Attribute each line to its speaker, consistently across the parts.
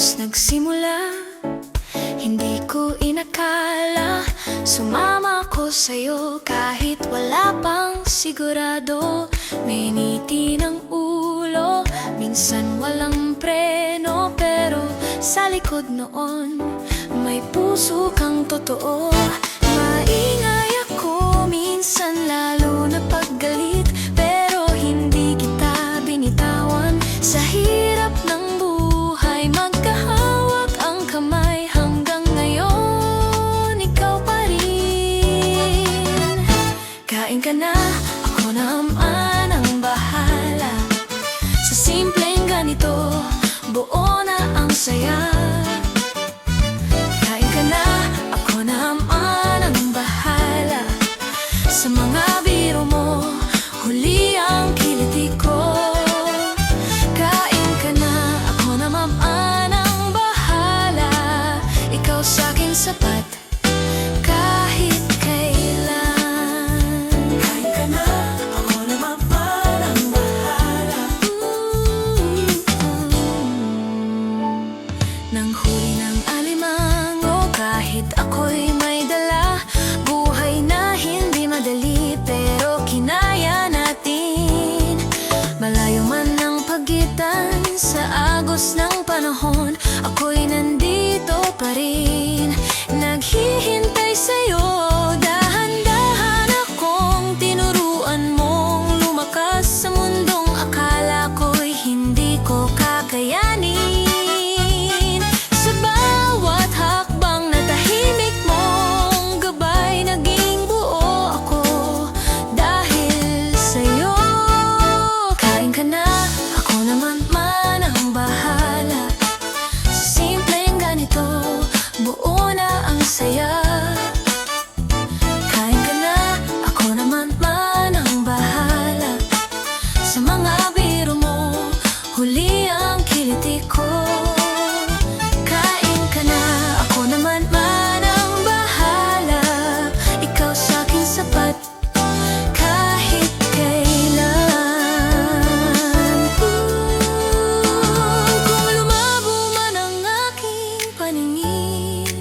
Speaker 1: Matapos nagsimula, hindi ko inakala sumama ko sa'yo kahit wala pang sigurado. May ngiti ng ulo, minsan walang preno, pero sa likod noon may puso kang totoo. Maingay ako minsan, lalo na paggalit, pero hindi kita binitawan. Sa hirap ng buhay, magkahawak ang kamay, hanggang ngayon ikaw pa rin. Kain ka na, ako naman ang bahala. Sa simpleng ganito, buo na ang saya. Kain ka na, ako naman ang bahala. Sa mga biro mo, huli ang kiliti ko. Kain ka na, ako naman ang bahala. Ikaw sa'kin sapat kahit kailan. Kain ka na, ako naman ang bahala. Nang huli ng alimango, kahit ako'y may dala, buhay na hindi madali, pero kinaya natin. Malayo man ang pagitan, sa agos ng panahon, ako'y nandito pa rin. Naghihintay sa'yo, dahan-dahan akong tinuruan mong lumakas sa mundong akala ko'y hindi ko kakayanin. Sa bawat hakbang na tahimik mong gabay, naging buo ako dahil sa'yo. Kain ka na, ako naman ang bahala. Sa simpleng ganito, buo na ang saya. Kain ka na, ako naman ang bahala. Sa mga biro mo, huli ang kiliti ko. Kain ka na, ako naman ang bahala. Ikaw sa'kin sapat kahit kailan. Kung lumabo man ang aking paningin,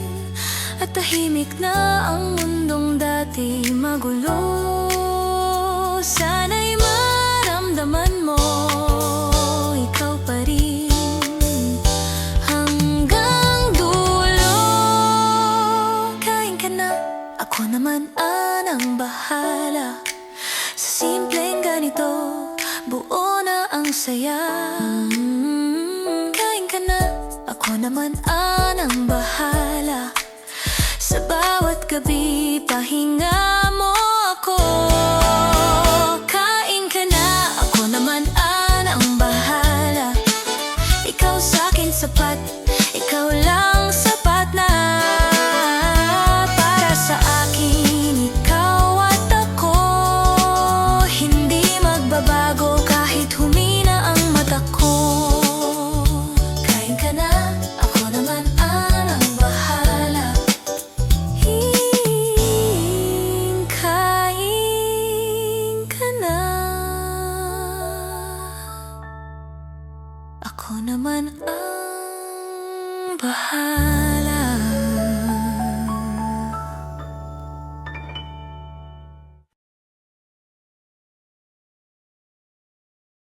Speaker 1: at tahimik na ang mundong dati magulo, sana'y maramdaman mo, ikaw pa rin hanggang dulo. Kain ka na, ako naman ang bahala. Sa simpleng ganito, buo na ang saya. Kain ka na, ako naman ang bahala.